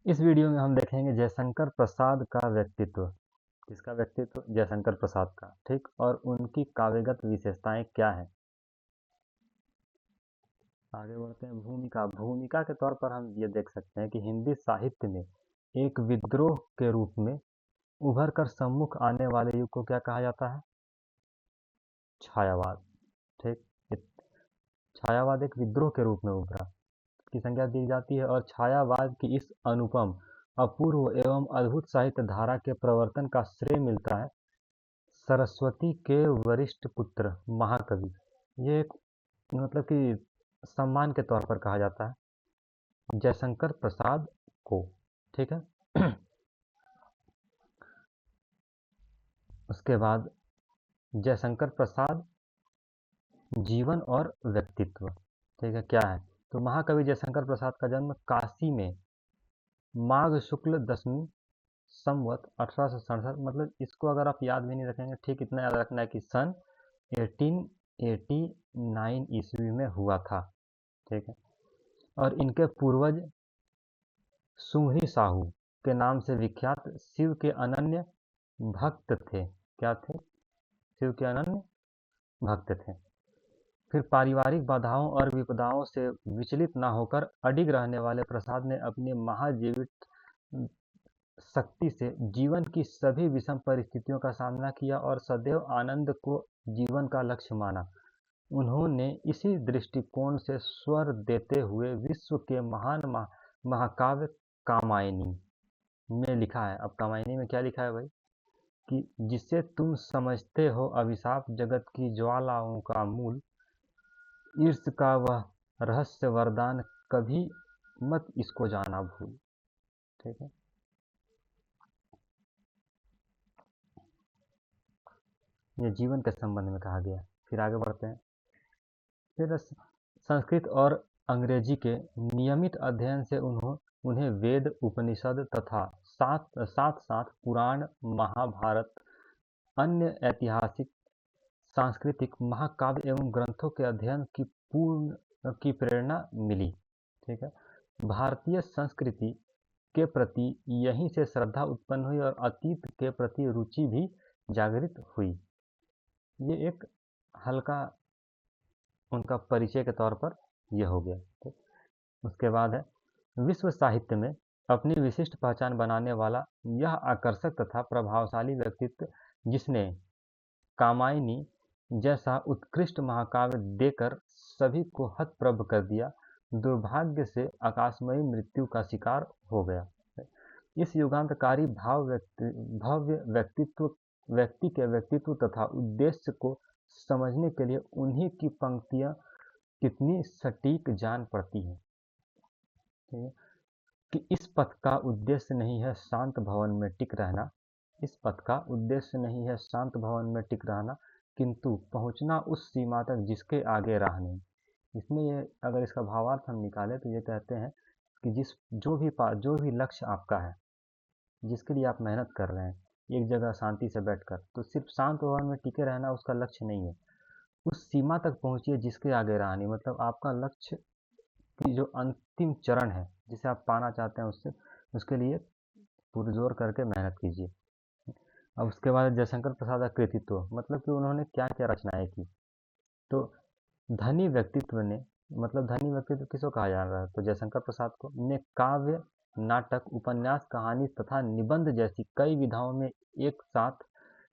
इस वीडियो में हम देखेंगे जयशंकर प्रसाद का व्यक्तित्व। किसका व्यक्तित्व? जयशंकर प्रसाद का। ठीक, और उनकी काव्यगत विशेषताएं क्या हैं। आगे बढ़ते हैं। भूमिका भूमिका के तौर पर हम ये देख सकते हैं कि हिंदी साहित्य में एक विद्रोह के रूप में उभर कर सम्मुख आने वाले युग को क्या कहा जाता है? छायावाद। ठीक, छायावाद एक विद्रोह के रूप में उभरा की संज्ञा दी जाती है, और छायावाद की इस अनुपम, अपूर्व एवं अद्भुत साहित्य धारा के प्रवर्तन का श्रेय मिलता है सरस्वती के वरिष्ठ पुत्र महाकवि। ये एक मतलब कि सम्मान के तौर पर कहा जाता है जयशंकर प्रसाद को। ठीक है। उसके बाद जयशंकर प्रसाद जीवन और व्यक्तित्व। ठीक है, क्या है? तो महाकवि जयशंकर प्रसाद का जन्म काशी में माघ शुक्ल दशमी संवत 1867, मतलब इसको अगर आप याद भी नहीं रखेंगे, ठीक इतना याद रखना है कि सन 1889 ईस्वी में हुआ था। ठीक है। और इनके पूर्वज सुहरी साहू के नाम से विख्यात शिव के अनन्य भक्त थे। क्या थे? शिव के अनन्य भक्त थे। फिर पारिवारिक बाधाओं और विपदाओं से विचलित न होकर अडिग रहने वाले प्रसाद ने अपनी महाजीवित शक्ति से जीवन की सभी विषम परिस्थितियों का सामना किया और सदैव आनंद को जीवन का लक्ष्य माना। उन्होंने इसी दृष्टिकोण से स्वर देते हुए विश्व के महान महाकाव्य कामायनी में लिखा है। अब कामायनी में क्या लिखा है भाई? कि जिसे तुम समझते हो अभिशाप जगत की ज्वालाओं का मूल, ईर्ष्या का वह रहस्य वरदान, कभी मत इसको जाना भूल। ठीक है। ये जीवन के संबंध में कहा गया। फिर आगे बढ़ते हैं। फिर संस्कृत और अंग्रेजी के नियमित अध्ययन से उन्हें वेद, उपनिषद तथा साथ साथ पुराण, महाभारत, अन्य ऐतिहासिक, सांस्कृतिक महाकाव्य एवं ग्रंथों के अध्ययन की प्रेरणा मिली। ठीक है। भारतीय संस्कृति के प्रति यहीं से श्रद्धा उत्पन्न हुई और अतीत के प्रति रुचि भी जागृत हुई। ये एक हल्का उनका परिचय के तौर पर यह हो गया। ठीक। उसके बाद है विश्व साहित्य में अपनी विशिष्ट पहचान बनाने वाला यह आकर्षक तथा प्रभावशाली व्यक्तित्व, जिसने कामायनी जैसा उत्कृष्ट महाकाव्य देकर सभी को हतप्रभ कर दिया, दुर्भाग्य से आकाशमयी मृत्यु का शिकार हो गया। इस युगांतकारी भव्य व्यक्ति के व्यक्तित्व तथा उद्देश्य को समझने के लिए उन्हीं की पंक्तियां कितनी सटीक जान पड़ती हैं। ठीक है। कि इस पथ का उद्देश्य नहीं है शांत भवन में टिक रहना, इस पथ का उद्देश्य नहीं है शांत भवन में टिक रहना, किंतु पहुंचना उस सीमा तक जिसके आगे राह नहीं। इसमें ये अगर इसका भावार्थ हम निकालें तो ये कहते हैं कि जो भी लक्ष्य आपका है, जिसके लिए आप मेहनत कर रहे हैं एक जगह शांति से बैठकर, तो सिर्फ शांत भवन में टिके रहना उसका लक्ष्य नहीं है। उस सीमा तक पहुंचिए जिसके आगे राह नहीं, मतलब आपका लक्ष्य की जो अंतिम चरण है जिसे आप पाना चाहते हैं, उसके लिए पुरजोर करके मेहनत कीजिए। अब उसके बाद जयशंकर प्रसाद का कृतित्व, मतलब कि उन्होंने क्या क्या रचनाएं की। तो धनी व्यक्तित्व ने, मतलब धनी व्यक्तित्व किसको कहा जा रहा है? तो जयशंकर प्रसाद को, ने काव्य, नाटक, उपन्यास, कहानी तथा निबंध जैसी कई विधाओं में एक साथ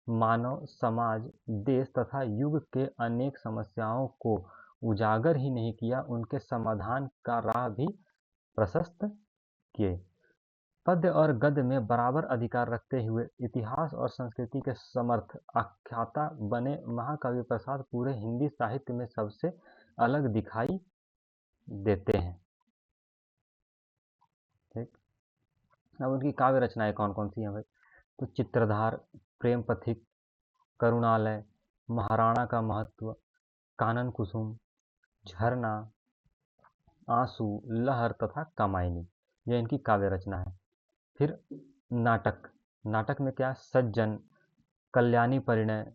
मानव समाज, देश तथा युग के अनेक समस्याओं को उजागर ही नहीं किया, उनके समाधान का राह भी प्रशस्त किए। पद्य और गद्य में बराबर अधिकार रखते हुए इतिहास और संस्कृति के समर्थ आख्याता बने महाकवि प्रसाद पूरे हिंदी साहित्य में सबसे अलग दिखाई देते हैं। ठीक। अब उनकी काव्य रचनाएं कौन कौन सी हैं भाई? तो चित्रधार, प्रेम पथिक, करुणालय, महाराणा का महत्व, कानन कुसुम, झरना, आंसू, लहर तथा कामायनी, यह इनकी काव्य रचना है। फिर नाटक, नाटक में क्या? सज्जन, कल्याणी परिणय,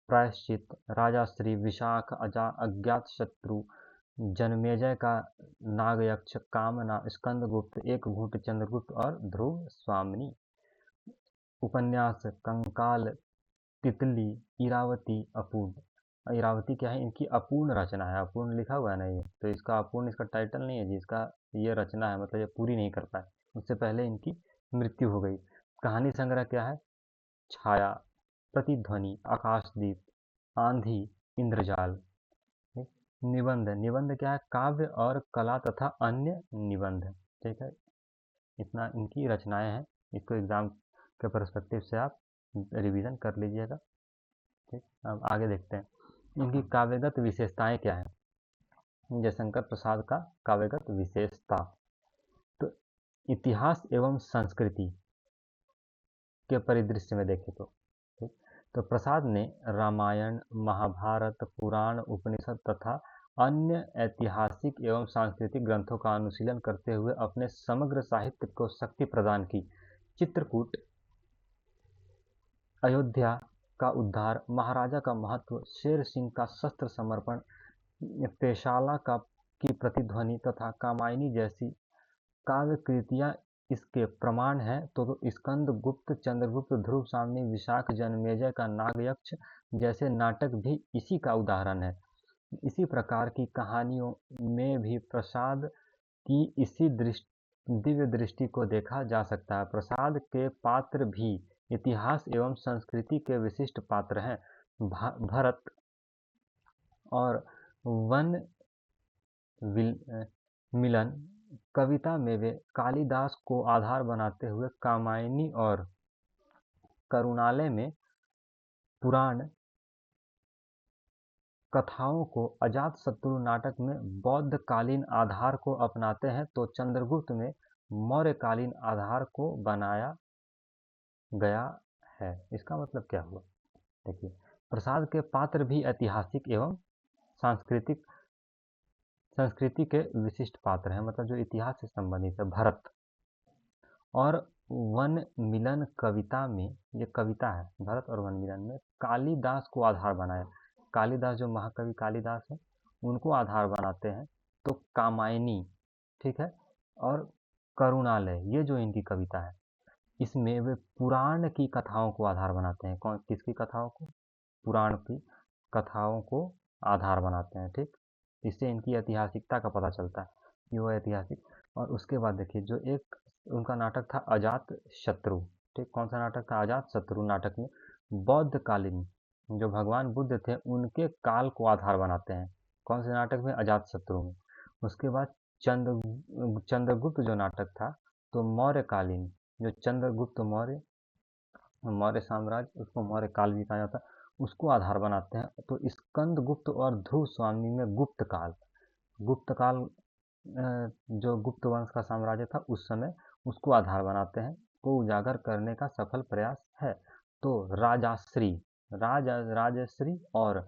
प्रायश्चित, राजाश्री, विशाख, अजा, अज्ञात शत्रु, जनमेजय का नागयक्ष, कामना, स्कंदगुप्त, एक घूंट चंद्रगुप्त और ध्रुव स्वामिनी। उपन्यास कंकाल, तितली, इरावती, अपूर्ण। इरावती क्या है? इनकी अपूर्ण रचना है। अपूर्ण लिखा हुआ है ना ये, तो इसका अपूर्ण इसका टाइटल नहीं है जी, इसका ये रचना है, मतलब ये पूरी नहीं कर पाए, उससे पहले इनकी मृत्यु हो गई। कहानी संग्रह क्या है? छाया, प्रतिध्वनि, आकाशदीप, आंधी, इंद्रजाल। ठीक? निबंध, निबंध क्या है? काव्य और कला तथा अन्य निबंध। ठीक है, इतना इनकी रचनाएं हैं। इसको एग्जाम के पर्सपेक्टिव से आप रिवीजन कर लीजिएगा। ठीक, अब आगे देखते हैं इनकी काव्यगत विशेषताएं क्या है। जयशंकर प्रसाद का काव्यगत विशेषता, तो इतिहास एवं संस्कृति के परिदृश्य में देखें तो ठीक, तो प्रसाद ने रामायण, महाभारत, पुराण, उपनिषद तथा अन्य ऐतिहासिक एवं सांस्कृतिक ग्रंथों का अनुशीलन करते हुए अपने समग्र साहित्य को शक्ति प्रदान की। चित्रकूट, अयोध्या का उद्धार, महाराजा का महत्व, शेर सिंह का शस्त्र समर्पण, पेशाला का की प्रतिध्वनि तथा कामायनी जैसी काव्य कृतियां इसके प्रमाण हैं। तो स्कंदगुप्त, चंद्रगुप्त, ध्रुव स्वामी, विशाख, जनमेजय का नागयक्ष जैसे नाटक भी इसी का उदाहरण है। इसी प्रकार की कहानियों में भी प्रसाद की इसी दिव्य दृष्टि को देखा जा सकता है। प्रसाद के पात्र भी इतिहास एवं संस्कृति के विशिष्ट पात्र हैं। भरत और वन मिलन कविता में वे कालिदास को आधार बनाते हुए कामायनी और करुणालय में पुराण कथाओं को, अजातशत्रु नाटक में बौद्धकालीन आधार को अपनाते हैं, तो चंद्रगुप्त में मौर्यकालीन आधार को बनाया गया है। इसका मतलब क्या हुआ? देखिए, प्रसाद के पात्र भी ऐतिहासिक एवं सांस्कृतिक संस्कृति के विशिष्ट पात्र हैं, मतलब जो इतिहास से संबंधित है। भरत और वन मिलन कविता में, ये कविता है, भरत और वन मिलन में कालिदास को आधार बनाया। कालिदास, जो महाकवि कालिदास है, उनको आधार बनाते हैं। तो कामायनी, ठीक है, और करुणालय, ये जो इनकी कविता है, इसमें वे पुराण की कथाओं को आधार बनाते हैं। कौन किसकी कथाओं को? पुराण की कथाओं को आधार बनाते हैं। ठीक, इससे इनकी ऐतिहासिकता का पता चलता है कि वो ऐतिहासिक। और उसके बाद देखिए, जो एक उनका नाटक था अजात शत्रु। ठीक, कौन सा नाटक था? अजात शत्रु नाटक में बौद्धकालीन जो भगवान बुद्ध थे उनके काल को आधार बनाते हैं। कौन से नाटक में? अजात शत्रु में। उसके बाद चंद्रगुप्त जो नाटक था, तो मौर्यकालीन, जो चंद्रगुप्त मौर्य, मौर्य साम्राज्य, उसको मौर्य काल भी कहा जाता है, उसको आधार बनाते हैं। तो स्कंदगुप्त और ध्रुव स्वामी में गुप्त काल, गुप्त काल जो गुप्त वंश का साम्राज्य था उस समय, उसको आधार बनाते हैं, को उजागर करने का सफल प्रयास है। तो राजाश्री, राजश्री और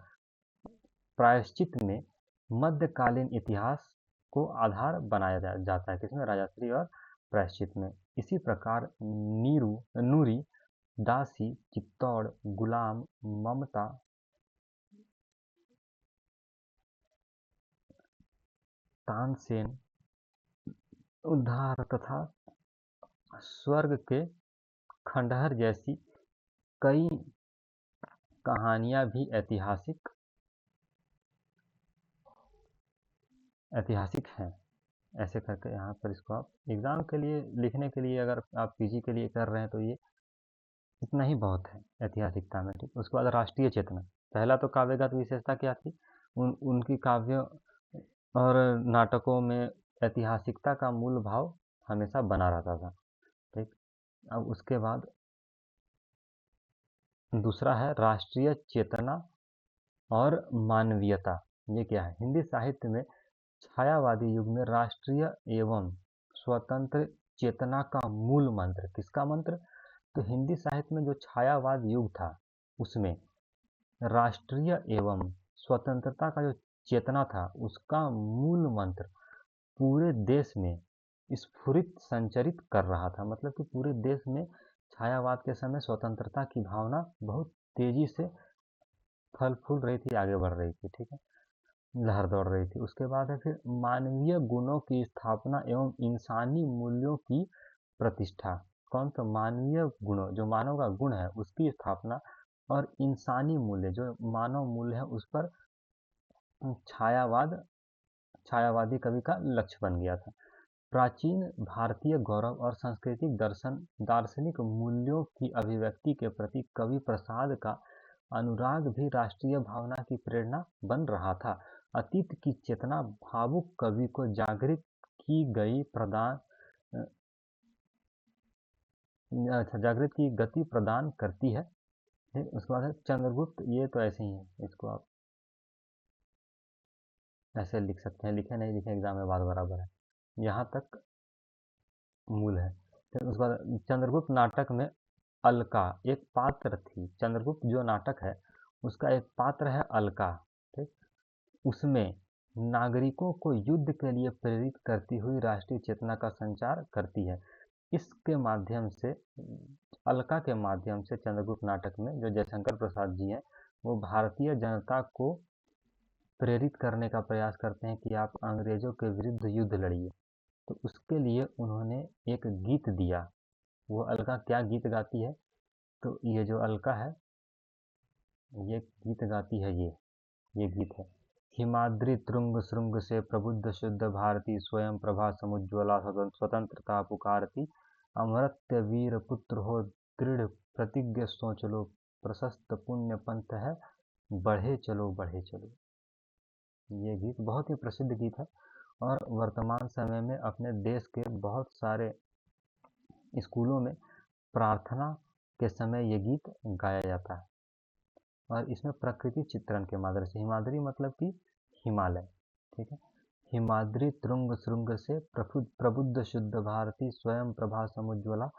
प्रायश्चित में मध्यकालीन इतिहास को आधार बनाया जाता है। किसमें? राजश्री और प्रायश्चित में। इसी प्रकार नूरी, दासी, चित्तौड़, गुलाम, ममता, तानसेन, उद्धार तथा स्वर्ग के खंडहर जैसी कई कहानियां भी ऐतिहासिक हैं। ऐसे करके यहाँ पर इसको आप एग्जाम के लिए लिखने के लिए, अगर आप पीजी के लिए कर रहे हैं, तो ये इतना ही बहुत है ऐतिहासिकता में। ठीक, उसके बाद राष्ट्रीय चेतना। पहला तो काव्यगत विशेषता क्या थी? उनकी काव्य और नाटकों में ऐतिहासिकता का मूल भाव हमेशा बना रहता था। ठीक, अब उसके बाद दूसरा है राष्ट्रीय चेतना और मानवीयता। ये क्या है? हिंदी साहित्य में छायावादी युग में राष्ट्रीय एवं स्वतंत्र चेतना का मूल मंत्र, किसका मंत्र? तो हिंदी साहित्य में जो छायावाद युग था, उसमें राष्ट्रीय एवं स्वतंत्रता का जो चेतना था, उसका मूल मंत्र पूरे देश में स्फुरित संचरित कर रहा था। मतलब कि पूरे देश में छायावाद के समय स्वतंत्रता की भावना बहुत तेजी से फल फूल रही थी, आगे बढ़ रही थी। ठीक है, लहर दौड़ रही थी। उसके बाद है फिर मानवीय गुणों की स्थापना एवं इंसानी मूल्यों की प्रतिष्ठा। कौन सा? मानवीय गुणों, जो मानव का गुण है उसकी स्थापना, और इंसानी मूल्य, जो मानव मूल्य है उस पर छायावाद छायावादी कवि का लक्ष्य बन गया था। प्राचीन भारतीय गौरव और सांस्कृतिक दार्शनिक मूल्यों की अभिव्यक्ति के प्रति कवि प्रसाद का अनुराग भी राष्ट्रीय भावना की प्रेरणा बन रहा था। अतीत की चेतना भावुक कवि को जागृत की गति प्रदान करती है। फिर उसके बाद है चंद्रगुप्त। ये तो ऐसे ही है, इसको आप ऐसे लिख सकते हैं, लिखे नहीं लिखे एग्जाम में बात बराबर है। यहाँ तक मूल है। फिर उसके बाद चंद्रगुप्त नाटक में अलका एक पात्र थी। चंद्रगुप्त जो नाटक है उसका एक पात्र है अलका। ठीक, उसमें नागरिकों को युद्ध के लिए प्रेरित करती हुई राष्ट्रीय चेतना का संचार करती है। इसके माध्यम से, अलका के माध्यम से चंद्रगुप्त नाटक में जो जयशंकर प्रसाद जी हैं वो भारतीय जनता को प्रेरित करने का प्रयास करते हैं कि आप अंग्रेजों के विरुद्ध युद्ध लड़िए। तो उसके लिए उन्होंने एक गीत दिया। वो अलका क्या गीत गाती है? तो ये जो अलका है ये गीत गाती है, ये गीत है। हिमाद्रि तुंग श्रृंग से प्रबुद्ध शुद्ध भारती, स्वयं प्रभा समुज्ज्वला स्वतंत्रता पुकारती, अमर्त्य वीर पुत्र हो दृढ़ प्रतिज्ञ सोच लो, प्रशस्त पुण्य पंथ है बढ़े चलो बढ़े चलो। ये गीत बहुत ही प्रसिद्ध गीत है और वर्तमान समय में अपने देश के बहुत सारे स्कूलों में प्रार्थना के समय ये गीत गाया जाता है। और इसमें प्रकृति चित्रण के माध्यम से, हिमाद्री मतलब कि हिमालय, ठीक है। हिमाद्री तुंग श्रृंग से प्रबुद्ध शुद्ध भारती, स्वयं प्रभा समुज्ज्वला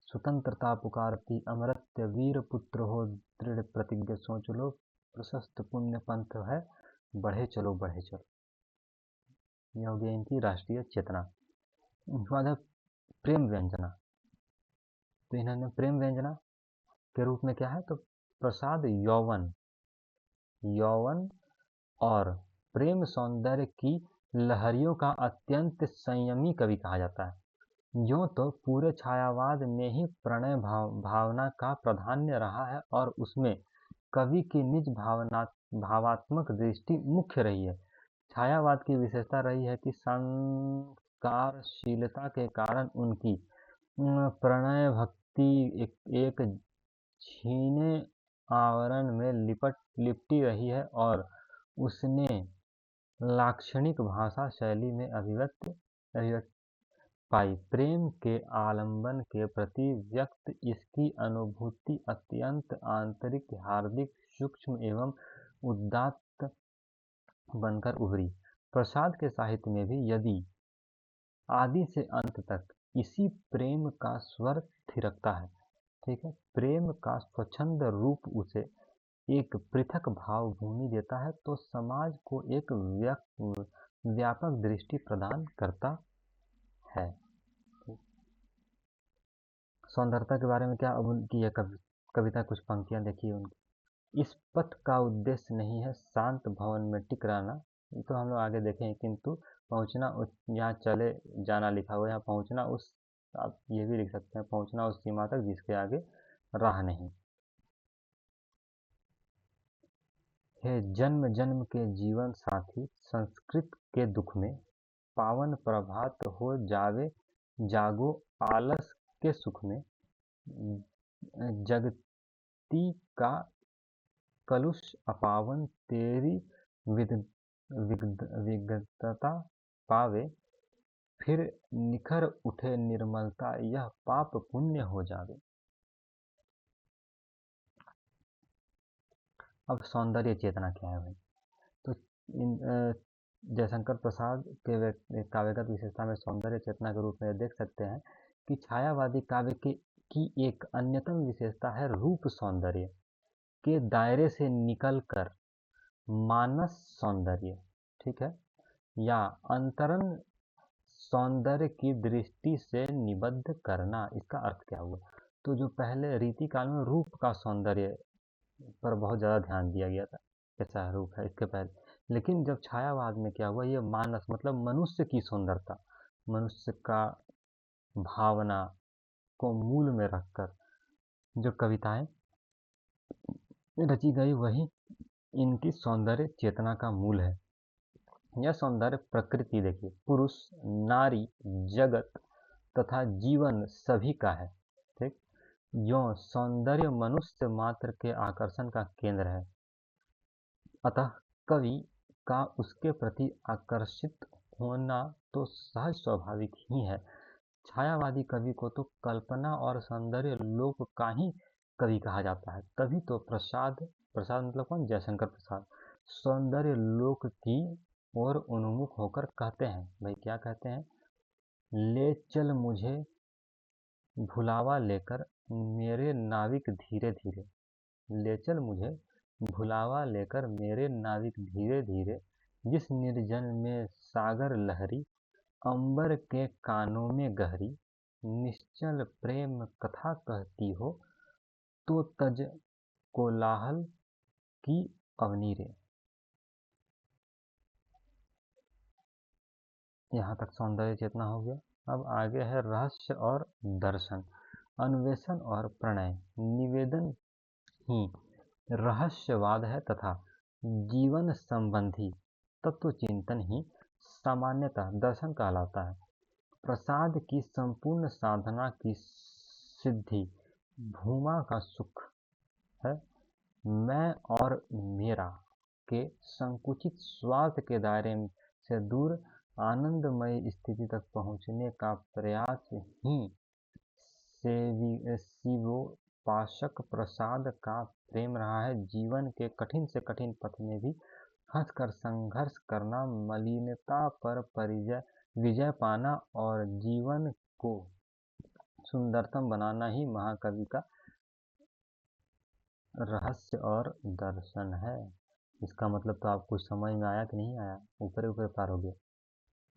स्वतंत्रता पुकारती, अमर्त्य वीर पुत्र हो दृढ़ प्रतिज्ञ सोच लो, प्रशस्त पुण्य पंथ है बढ़े चलो बढ़े चलो। यह हो गई इनकी राष्ट्रीय चेतना। उसके बाद है प्रेम व्यंजना। तो इन्होंने प्रेम व्यंजना के रूप में क्या है? तो प्रसाद यौवन यौवन और प्रेम सौंदर्य की लहरियों का अत्यंत संयमी कवि कहा जाता है। यूं तो पूरे छायावाद में ही प्रणय भावना का प्राधान्य रहा है और उसमें कवि की निज भावात्मक दृष्टि मुख्य रही है। छायावाद की विशेषता रही है कि संस्कारशीलता के कारण उनकी प्रणय भक्ति एक छीने आवरण में लिपटी रही है और उसने लाक्षणिक भाषा शैली में अभिव्यक्ति पाई। प्रेम के आलंबन के प्रति व्यक्त इसकी अनुभूति अत्यंत आंतरिक, हार्दिक, सूक्ष्म एवं उदात्त बनकर उभरी। प्रसाद के साहित्य में भी यदि आदि से अंत तक इसी प्रेम का स्वर थिरकता है, ठीक है। प्रेम का स्वच्छंद रूप उसे एक पृथक भाव भूमि देता है तो समाज को एक व्यापक दृष्टि प्रदान करता है। सौंदर्यता के बारे में क्या? अब उनकी यह कविता कुछ पंक्तियां देखिए उनकी। इस पथ का उद्देश्य नहीं है शांत भवन में टिक रहना, ये तो हम लोग आगे देखें, किंतु पहुंचना यहाँ चले जाना लिखा हुआ है, यहाँ पहुंचना उस, आप ये भी लिख सकते हैं, पहुंचना उस सीमा तक जिसके आगे राह नहीं। हे जन्म जन्म के जीवन साथी, संस्कृत के दुख में पावन प्रभात हो जावे, जागो आलस के सुख में, जगती का कलुष अपावन तेरी विगतता पावे, फिर निखर उठे निर्मलता यह पाप पुण्य हो जावे। अब सौंदर्य चेतना क्या है भाई? तो जयशंकर प्रसाद के काव्यगत विशेषता में सौंदर्य चेतना के रूप में देख सकते हैं कि छायावादी काव्य की एक अन्यतम विशेषता है रूप सौंदर्य के दायरे से निकलकर मानस सौंदर्य, ठीक है, या अंतरंग सौंदर्य की दृष्टि से निबद्ध करना। इसका अर्थ क्या हुआ? तो जो पहले रीतिकाल में रूप का सौंदर्य पर बहुत ज़्यादा ध्यान दिया गया था, कैसा रूप है इसके पहले, लेकिन जब छायावाद में क्या हुआ, ये मानस मतलब मनुष्य की सुंदरता, मनुष्य का भावना को मूल में रखकर जो कविताएं रची गई, वही इनकी सौंदर्य चेतना का मूल है। यह सौंदर्य प्रकृति, देखिए, पुरुष, नारी, जगत तथा जीवन सभी का है। ठीक, यो सौंदर्य मनुष्य मात्र के आकर्षण का केंद्र है, अतः कवि का उसके प्रति आकर्षित होना तो सहज स्वाभाविक ही है। छायावादी कवि को तो कल्पना और सौंदर्य लोक का ही कवि कहा जाता है। तभी तो प्रसाद प्रसाद मतलब कौन, जयशंकर प्रसाद, सौंदर्य लोक की ओर उन्मुख होकर कहते हैं, भाई क्या कहते हैं, ले चल मुझे भुलावा लेकर मेरे नाविक धीरे धीरे, ले चल मुझे भुलावा लेकर मेरे नाविक धीरे धीरे, जिस निर्जन में सागर लहरी, अंबर के कानों में गहरी, निश्चल प्रेम कथा कहती हो, तो तज कोलाहल की अवनीरे। यहाँ तक सौंदर्य चेतना हो गया। अब आगे है रहस्य और दर्शन, अन्वेषण और प्रणय। निवेदन ही रहस्यवाद है तथा जीवन संबंधी तत्व चिंतन ही सामान्यतः दर्शन कहलाता है। प्रसाद की संपूर्ण साधना की सिद्धि भूमा का सुख है। मैं और मेरा के संकुचित स्वार्थ के दायरे से दूर आनंदमय स्थिति तक पहुँचने का प्रयास ही शिवोपासक प्रसाद का प्रेम रहा है। जीवन के कठिन से कठिन पथ में भी हंसकर संघर्ष करना, मलिनता पर विजय पाना और जीवन को सुंदरतम बनाना ही महाकवि का रहस्य और दर्शन है। इसका मतलब तो आपको समझ में आया कि नहीं आया? ऊपर ऊपर पार हो गया,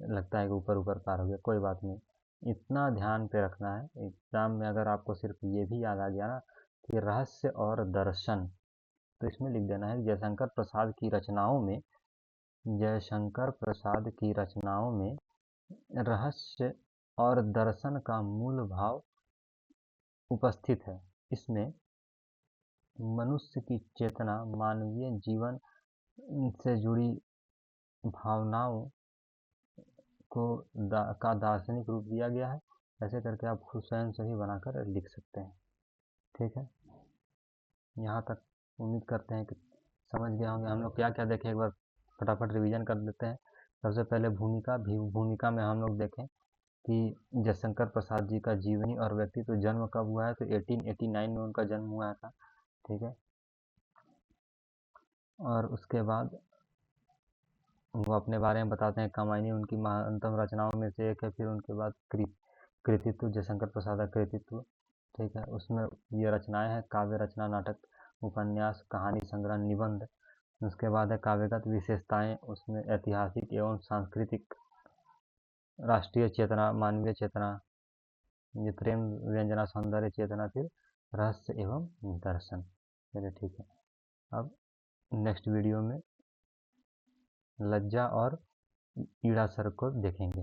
लगता है कि ऊपर ऊपर पार हो गया, कोई बात नहीं, इतना ध्यान पे रखना है एग्जाम में। अगर आपको सिर्फ ये भी याद आ गया ना कि रहस्य और दर्शन, तो इसमें लिख देना है कि जयशंकर प्रसाद की रचनाओं में, जयशंकर प्रसाद की रचनाओं में रहस्य और दर्शन का मूल भाव उपस्थित है। इसमें मनुष्य की चेतना, मानवीय जीवन से जुड़ी भावनाओं को का दार्शनिक रूप दिया गया है। ऐसे करके आप खुद स्वयं से ही बनाकर लिख सकते हैं। ठीक है, यहाँ तक उम्मीद करते हैं कि समझ गए होंगे। हम लोग क्या क्या देखें, एक बार फटाफट रिवीजन कर देते हैं। सबसे पहले भूमिका, भूमिका में हम लोग देखें कि जयशंकर प्रसाद जी का जीवनी और व्यक्तित्व। जन्म कब हुआ है, तो 1889 में उनका जन्म हुआ था। ठीक है, और उसके बाद वो अपने बारे में बताते हैं। कामायनी उनकी महानतम रचनाओं में से एक है। फिर उनके बाद कृतित्व, जयशंकर प्रसाद का कृतित्व। ठीक है, उसमें ये रचनाएं हैं, काव्य रचना, नाटक, उपन्यास, कहानी संग्रह, निबंध। उसके बाद है काव्यगत विशेषताएं, उसमें ऐतिहासिक एवं सांस्कृतिक, राष्ट्रीय चेतना, मानवीय चेतना, ये प्रेम व्यंजना, सौंदर्य चेतना, फिर रहस्य एवं दर्शन। चलिए ठीक है, अब नेक्स्ट वीडियो में लज्जा और ईड़ा सर को देखेंगे।